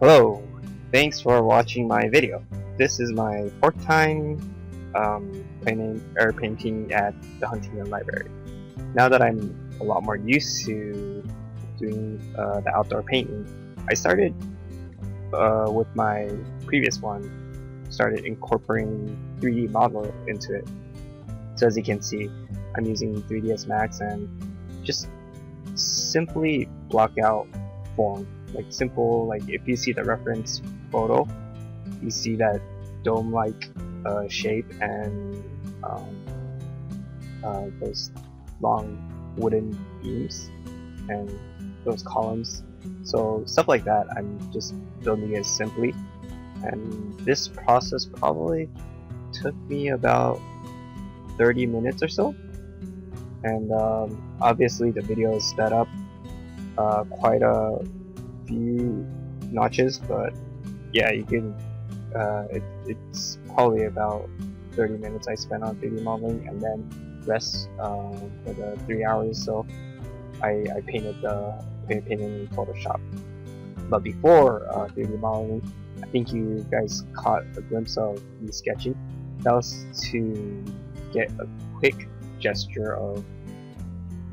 Hello, thanks for watching my video. This is my fourth time painting at the Huntington Library. Now that I'm a lot more used to doing the outdoor painting, I started with my previous one, started incorporating 3D model into it. So as you can see, I'm using 3ds Max and just simply block out form. Like simple, like if you see the reference photo, you see that dome-like shape and those long wooden beams and those columns. So stuff like that, I'm just building it simply. And this process probably took me about 30 minutes or so. And obviously the video is sped up quite a few notches, but yeah, you can it's probably about 30 minutes I spent on 3D modeling, and then rest for the 3 hours so I painted in Photoshop. But before 3D modeling, I think you guys caught a glimpse of me sketching. That was to get a quick gesture of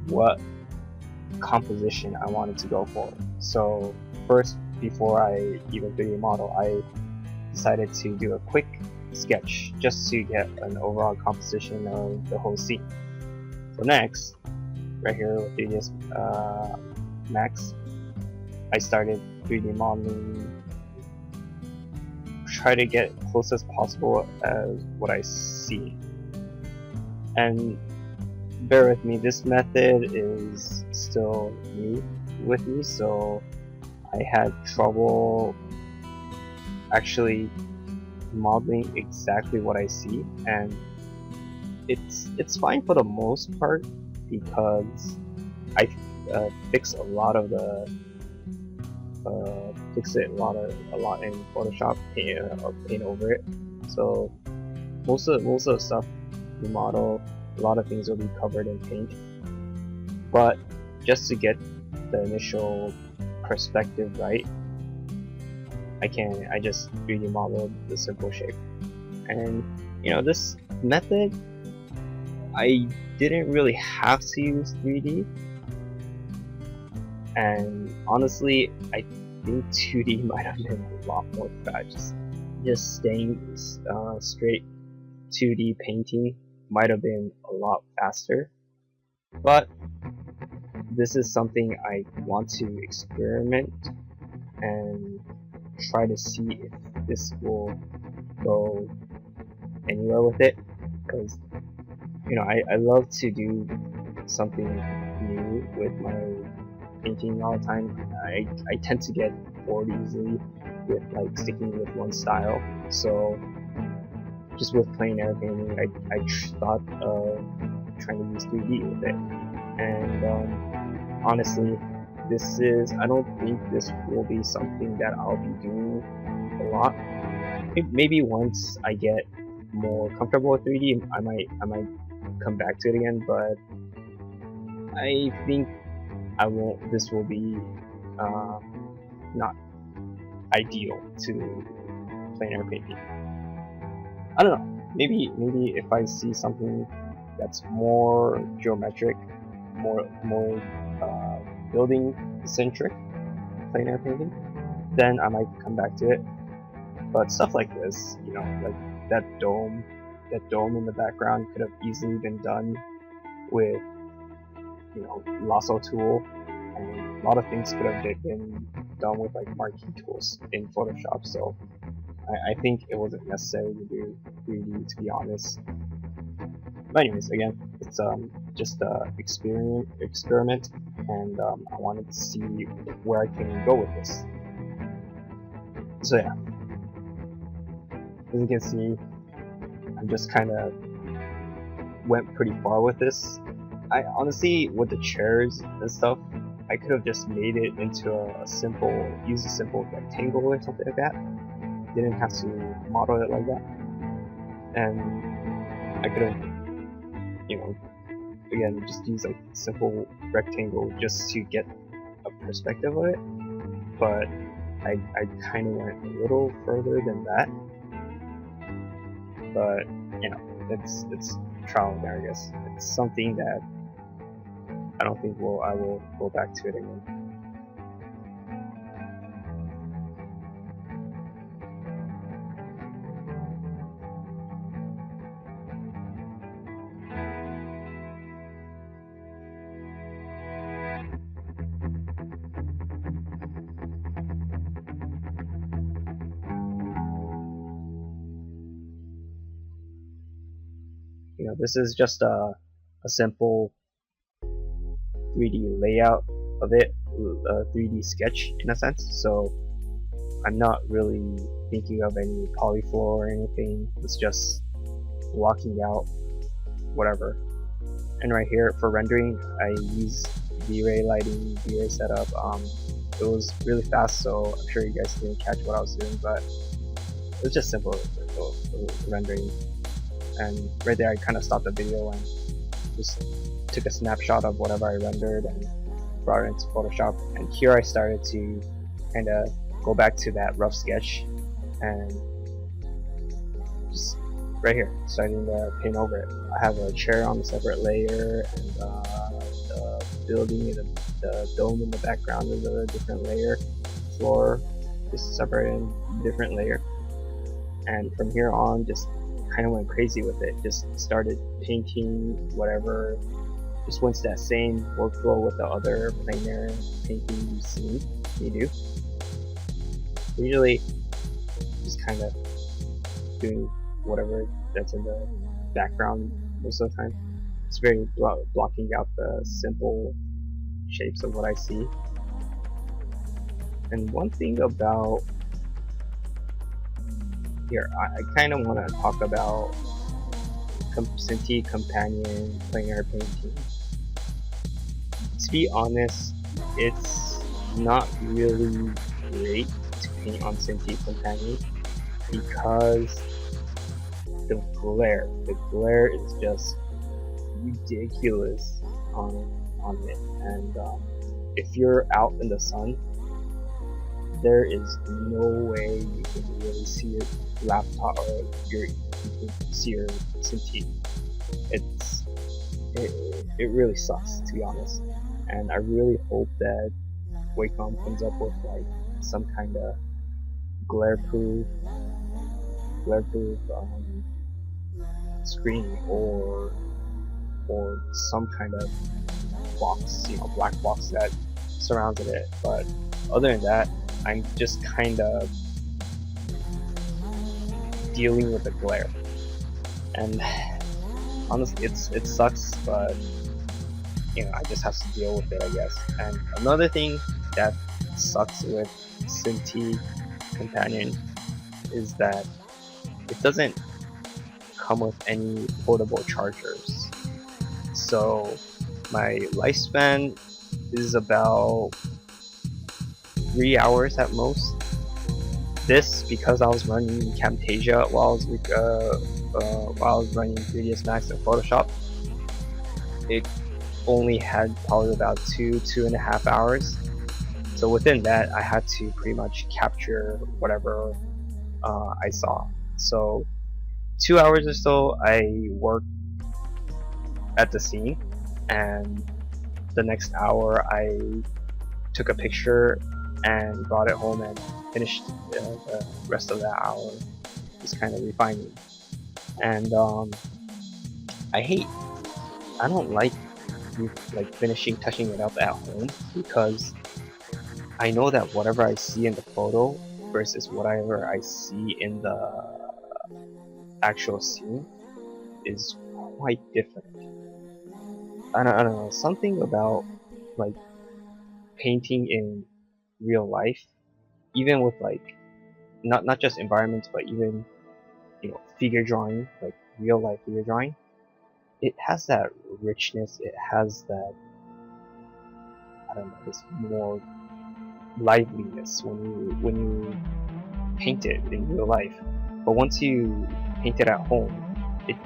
what composition I wanted to go for. So first, before I even 3D model, I decided to do a quick sketch just to get an overall composition of the whole scene. So next, right here with 3ds Max, I started 3D modeling, try to get close as possible as what I see. And bear with me, this method is still new with me, so I had trouble actually modeling exactly what I see, and it's fine for the most part because I fix a lot of the fix it a lot in Photoshop, paint over it. So most of the stuff you model, a lot of things will be covered in paint, but just to get the initial perspective right, I just 3D modeled the simple shape. And you know, this method, I didn't really have to use 3D, and honestly I think 2D might have been a lot more fast. Just staying straight 2D painting might have been a lot faster, but this is something I want to experiment and try to see if this will go anywhere with it, because you know, I love to do something new with my painting all the time. I tend to get bored easily with like sticking with one style, so just with plein air painting, I thought of trying to use 3D with it. And honestly, I don't think this will be something that I'll be doing a lot. Maybe once I get more comfortable with 3D, I might come back to it again, but I think I won't. This will be not ideal to plein air painting. I don't know. Maybe if I see something that's more geometric, more building centric plein air painting, then I might come back to it. But stuff like this, you know, like that dome in the background could have easily been done with, you know, lasso tool, and a lot of things could have been done with like marquee tools in Photoshop. So I think it wasn't necessary to do 3D, to be honest. But anyways, again, it's just a experiment, and I wanted to see where I can go with this. So yeah, as you can see, I just kind of went pretty far with this. I honestly, with the chairs and stuff, I could have just made it into use a simple rectangle or something like that. Didn't have to model it like that, and I could have, you know, again, just use like simple rectangle just to get a perspective of it. But I kind of went a little further than that, but you know, it's trial and error, I guess. It's something that I don't think I will go back to it again. You know, this is just a simple 3D layout of it, a 3D sketch in a sense. So I'm not really thinking of any polyflow or anything. It's just blocking out whatever. And right here for rendering, I use V-Ray lighting, V-Ray setup. It was really fast, so I'm sure you guys didn't catch what I was doing, but it was just simple rendering. And right there I kind of stopped the video and just took a snapshot of whatever I rendered and brought it into Photoshop. And here I started to kind of go back to that rough sketch and just right here starting to paint over it. I have a chair on a separate layer, and the building and the dome in the background is a different layer. Floor is separate in a different layer. And from here on, just kind of went crazy with it. Just started painting whatever. Just went to that same workflow with the other plein air painting you've seen me do. Usually, just kind of doing whatever that's in the background most of the time. It's very blocking out the simple shapes of what I see. And one thing about here, I kind of want to talk about Cintiq Companion plein air painting. To be honest, it's not really great to paint on Cintiq Companion because the glare is just ridiculous on it. And if you're out in the sun, there is no way you can really see your laptop or you can see your Cintiq. It really sucks, to be honest. And I really hope that Wacom comes up with like some kind of glare-proof screen or some kind of box, you know, black box that surrounds it. But other than that, I'm just kind of dealing with the glare, and honestly, it sucks, but you know, I just have to deal with it, I guess. And another thing that sucks with Cintiq Companion is that it doesn't come with any portable chargers. So my lifespan is about 3 hours at most. This because I was running Camtasia while I was running 3ds Max and Photoshop. It only had probably about 2.5 hours. So within that, I had to pretty much capture whatever I saw. So 2 hours or so, I worked at the scene, and the next hour I took a picture and brought it home and finished the rest of that hour just kind of refining. And I don't like touching it up at home, because I know that whatever I see in the photo versus whatever I see in the actual scene is quite different. I don't know, something about like painting in real life, even with like not just environments, but even, you know, figure drawing, like real life figure drawing. It has that richness. It has that, I don't know, this more liveliness when you paint it in real life. But once you paint it at home, it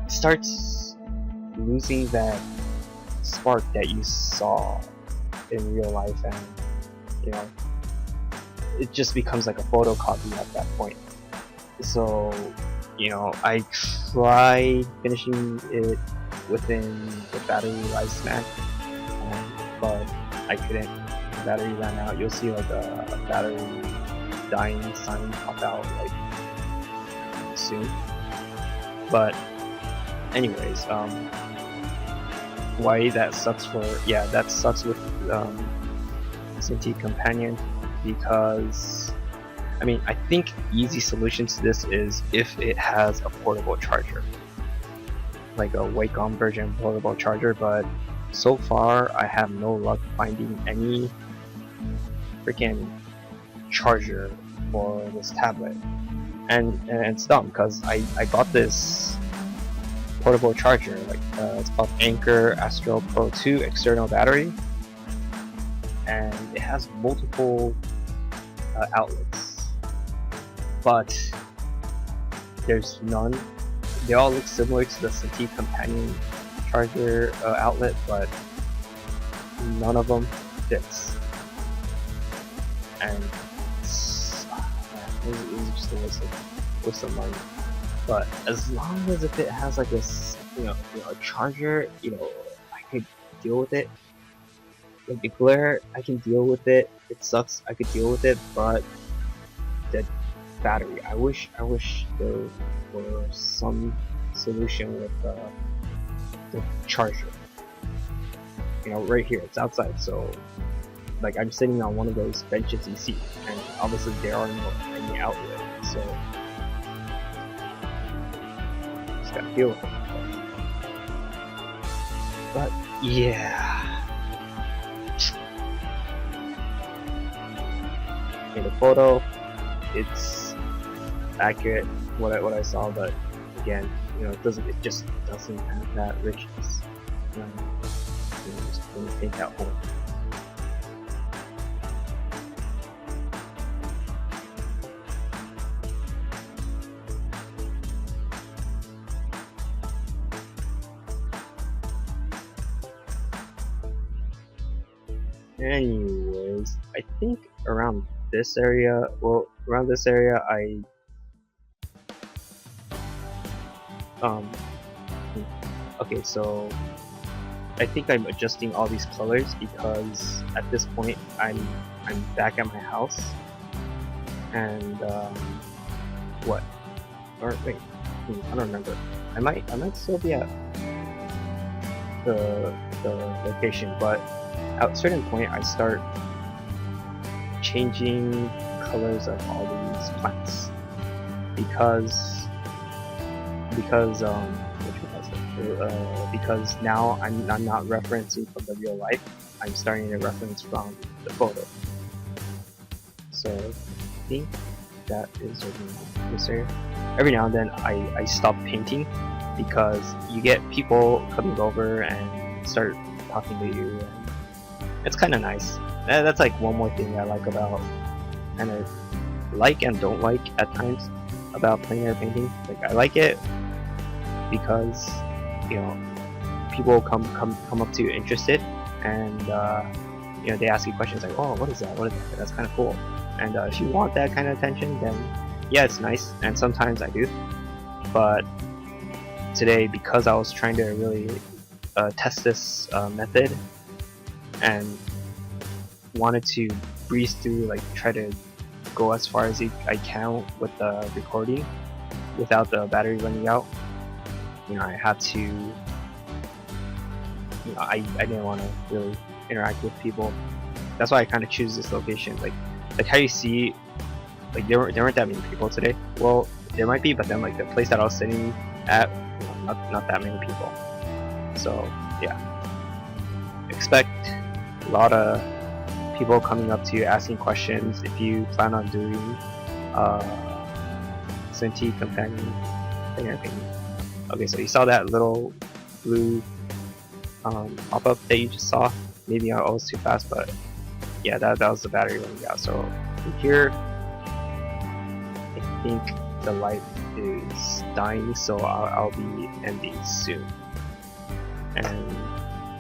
starts losing that spark that you saw in real life, and you know, it just becomes like a photocopy at that point. So, you know, I tried finishing it within the battery lifespan, but I couldn't. The battery ran out. You'll see like a battery dying sign pop out like soon. But anyways, why that sucks for that sucks with SMT Companion, because I mean, I think easy solution to this is if it has a portable charger, like a Wacom version portable charger, but so far I have no luck finding any freaking charger for this tablet. And it's dumb because I got this portable charger, like it's called Anker Astro Pro 2 external battery, and it has multiple outlets, but there's none. They all look similar to the SMT Companion charger outlet, but none of them fits. And it's just a waste of money. But as long as if it has like this, a charger, I could deal with it. Like the glare, I can deal with it. It sucks, I could deal with it, but the battery, I wish there were some solution with the charger. Right here, it's outside, so like I'm sitting on one of those benches you see, and obviously there are no any outlet, so just gotta deal with it. But yeah. In the photo, it's accurate what I saw, but again, it just doesn't have that richness. Just when you think at home. Anyways, I think around this area, I okay, so I think I'm adjusting all these colors because at this point I'm back at my house, and what? Or wait, I don't remember. I might still be at the location, but at a certain point I start changing colors of all these plants because now I'm not referencing from the real life. I'm starting to reference from the photo. So I think that is this area. Every now and then I stop painting because you get people coming over and start talking to you, and it's kind of nice. That's like one more thing I like about, and I like and don't like at times about plein air painting. Like I like it because people come up to you interested, and they ask you questions like, oh, what is that? That's kind of cool. And if you want that kind of attention, then yeah, it's nice, and sometimes I do. But today, because I was trying to really test this method and wanted to breeze through, like try to go as far as I can with the recording without the battery running out, I had to, I didn't want to really interact with people. That's why I kind of choose this location. Like how you see, like there weren't that many people today. Well, there might be, but then like the place that I was sitting at, not that many people. So yeah, expect a lot of people coming up to you asking questions if you plan on doing SMT Companion painting. Okay, so you saw that little blue pop-up that you just saw. Maybe I was too fast, but yeah, that was the battery running out. So here, I think the light is dying, so I'll be ending soon and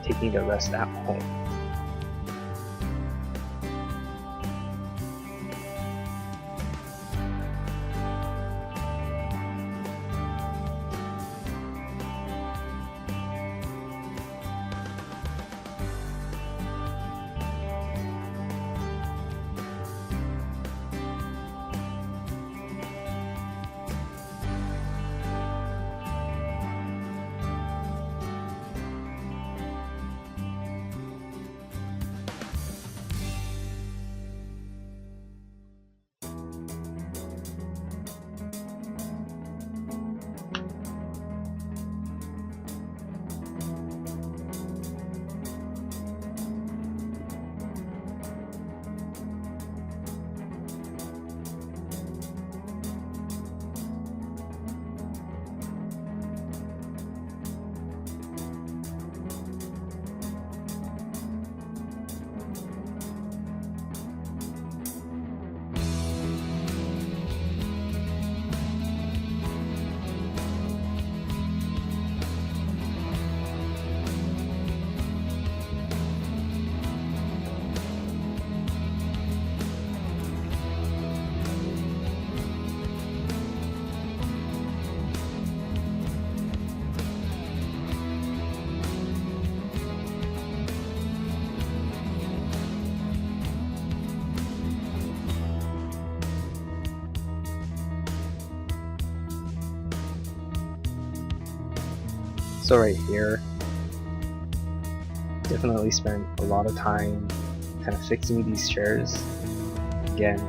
taking the rest at home. So right here, definitely spent a lot of time kind of fixing these chairs. Again,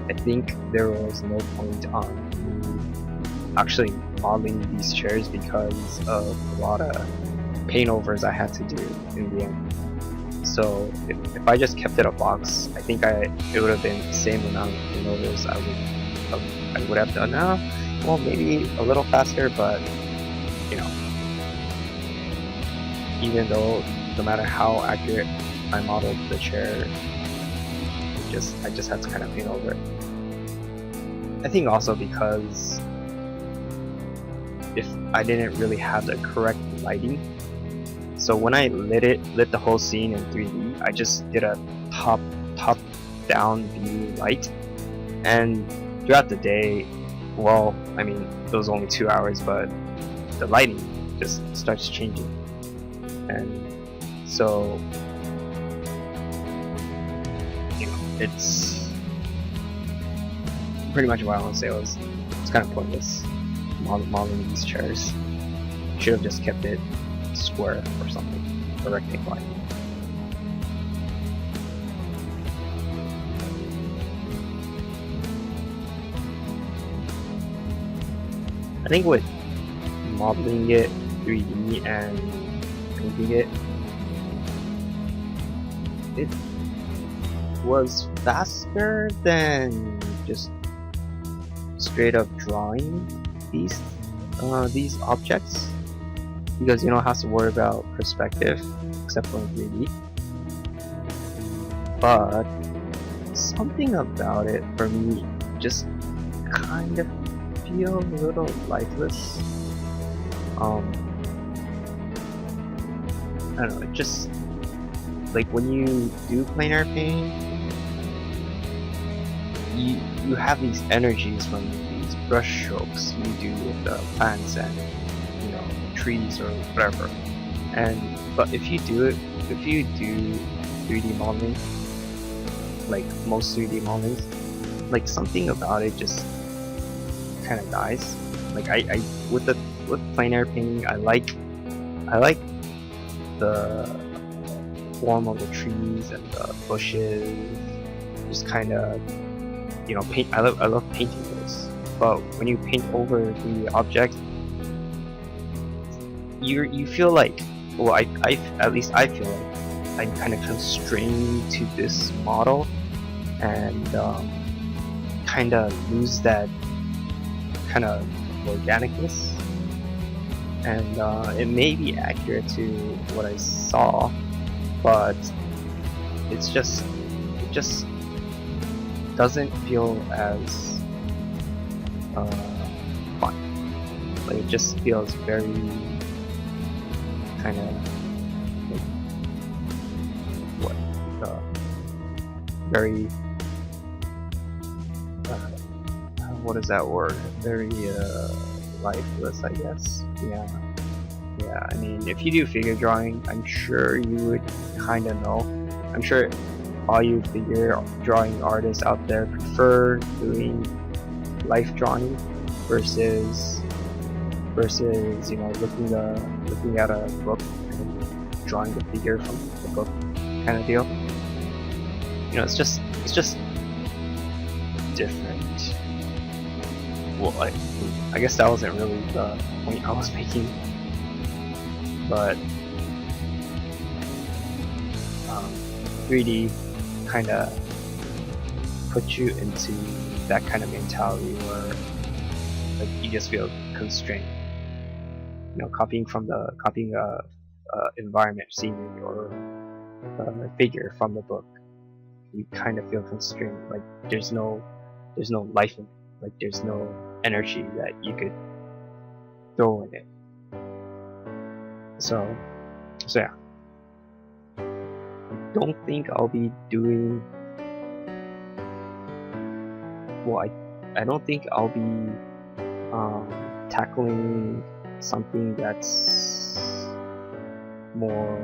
I think there was no point on me actually modeling these chairs because of a lot of paint overs I had to do in the end. So if I just kept it a box, I think it would have been the same amount of paint overs I would have done now. Well, maybe a little faster, but you know, even though no matter how accurate I modeled the chair, I just had to kind of paint over it. I think also because if I didn't really have the correct lighting, so when I lit the whole scene in 3D, I just did a top down view light, and throughout the day, well, I mean, it was only 2 hours, but the lighting just starts changing, and so you know, it's pretty much what I want to say was it's kind of pointless modeling these chairs. Should have just kept it square or something, or rectangle. I think with modeling it 3D and painting it, it was faster than just straight up drawing these objects, because you don't have to worry about perspective except for in 3D. But something about it for me just kind of feel a little lifeless. I don't know, it just like when you do plein air painting, you have these energies from these brush strokes you do with the plants and trees or whatever. But if you do 3D modeling, like most 3D modelings, like something about it just kind of dies. Like with plein air painting, I like the form of the trees and the bushes, just kind of paint. I love painting those. But when you paint over the object, you feel like, well, at least I feel like I'm kind of constrained to this model, and kind of lose that kind of organicness. And it may be accurate to what I saw, but it just doesn't feel as fun. Like it just feels very kind of like very what is that word? Very lifeless, I guess. Yeah. I mean, if you do figure drawing, I'm sure you would kind of know. I'm sure all you figure drawing artists out there prefer doing life drawing versus looking at a book and drawing the figure from the book kind of deal. It's just different. Well, I guess that wasn't really the point I was making, but 3D kind of puts you into that kind of mentality where like you just feel constrained. Copying a environment, scenery, or a figure from the book, you kind of feel constrained. Like there's no life in it. Like there's no energy that you could throw in it. So yeah. I don't think I'll be doing. Well, I don't think I'll be tackling something that's more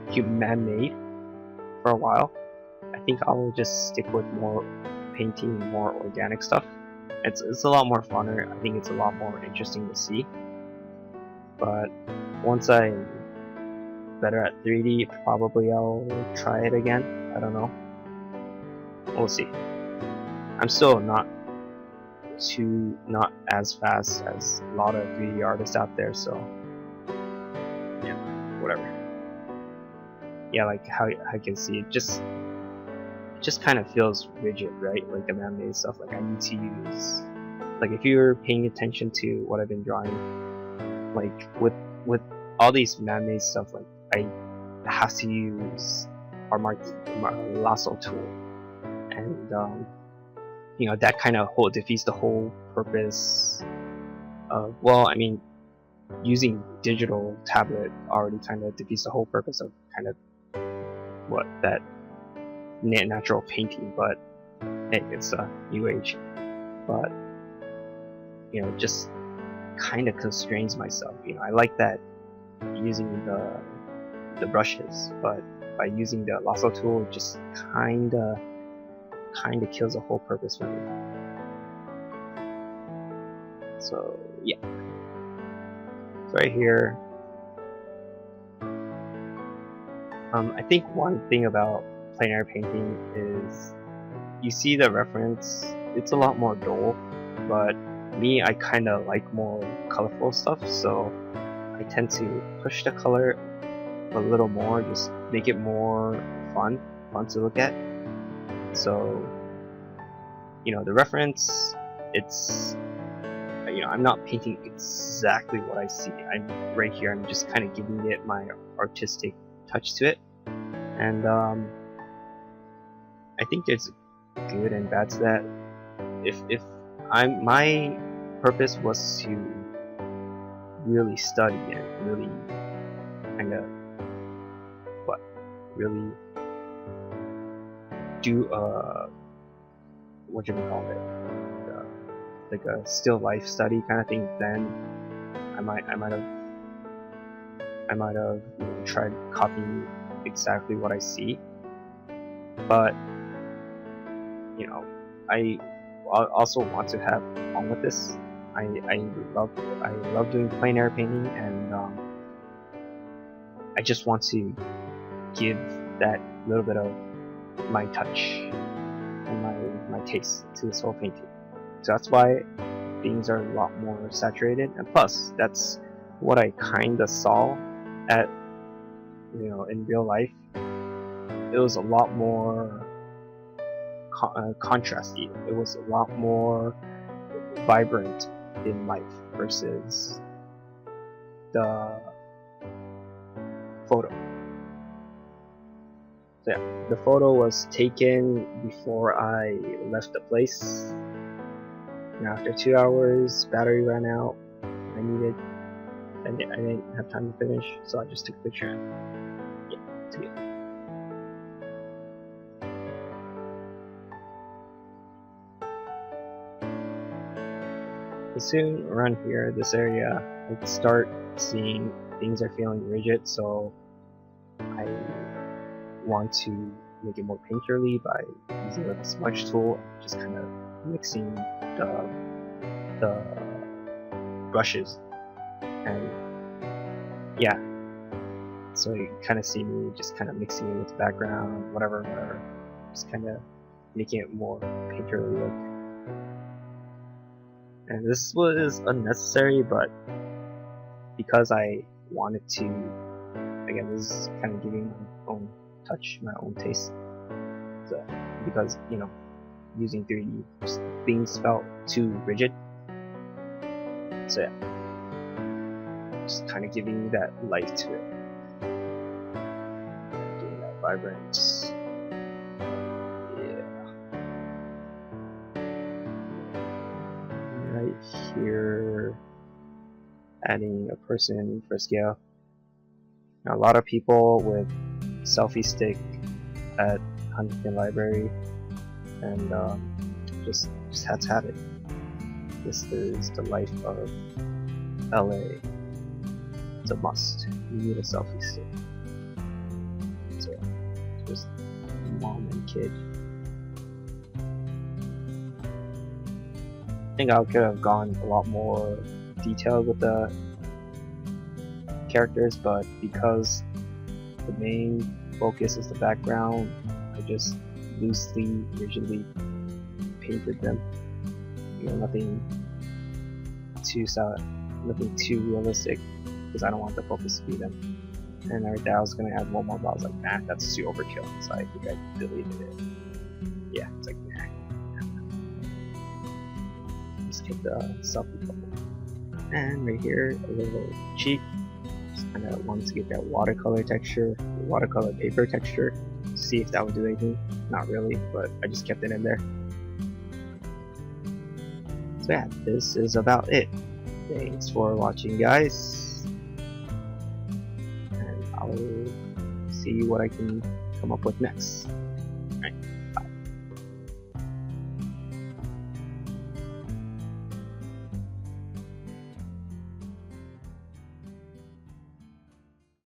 human-made for a while. I think I'll just stick with more painting, more organic stuff. It's a lot more funner. I think it's a lot more interesting to see. but once I'm better at 3D, probably I'll try it again. I don't know. We'll see. I'm still not as fast as a lot of 3D artists out there, so yeah, whatever. Yeah, like how I can see it just kind of feels rigid, right? Like the man-made stuff. Like I need to use, like if you're paying attention to what I've been drawing, like with all these man-made stuff, like I have to use our lasso tool, and you know, that kind of defeats the whole purpose of, well, I mean, using digital tablet already kind of defeats the whole purpose of kind of what that natural painting, but hey, it's a new age. But you know, just kind of constrains myself. You know, I like that using the brushes, but by using the lasso tool, it just kind of kills the whole purpose for me. So yeah, so right here, I think one thing about plein air painting is you see the reference, it's a lot more dull, but me, I kind of like more colorful stuff, so I tend to push the color a little more, just make it more fun to look at. So, you know, the reference, it's, you know, I'm not painting exactly what I see. I'm right here, I'm just kind of giving it my artistic touch to it. And I think there's good and bad to that. If my purpose was to really study and really kind of really do what you call it, like a still life study kind of thing, then I might have you know, tried copying exactly what I see. But you know, I also want to have fun with this. I love doing plein air painting, and I just want to give that little bit of my touch and my taste to this whole painting. So that's why things are a lot more saturated, and plus that's what I kinda saw at, you know, in real life. It was a lot more contrasty. It was a lot more vibrant in life versus the photo. So yeah, the photo was taken before I left the place. And after 2 hours, battery ran out. I didn't have time to finish, so I just took a picture and yeah, took it. But soon around here, this area, I start seeing things are feeling rigid, so I want to make it more painterly by using the smudge tool, just kind of mixing the brushes, and yeah, so you kind of see me just kind of mixing it with the background, whatever, just kind of making it more painterly look. And this was unnecessary, but because I wanted to, again, this is kind of giving my own touch, my own taste. So, because, you know, using 3D, things felt too rigid. So yeah, just kind of giving that life to it, giving that vibrance. Right here, adding a person for scale. Now, a lot of people with selfie stick at Huntington Library, and just had to have it. This is the life of LA. It's a must. You need a selfie stick. So just mom and kid. I think I could have gone a lot more detailed with the characters, but because the main focus is the background, I just loosely visually painted them. You know, nothing too realistic, because I don't want the focus to be them. And right there, I was gonna add one more, but I was like, nah, that's too overkill, so I think I deleted it. Yeah, it's like, nah. Just take the selfie couple. And right here, a little cheek. Just kind of wanted to get that watercolor texture, watercolor paper texture. See if that would do anything. Not really, but I just kept it in there. So yeah, this is about it. Thanks for watching, guys. And I'll see what I can come up with next. Alright.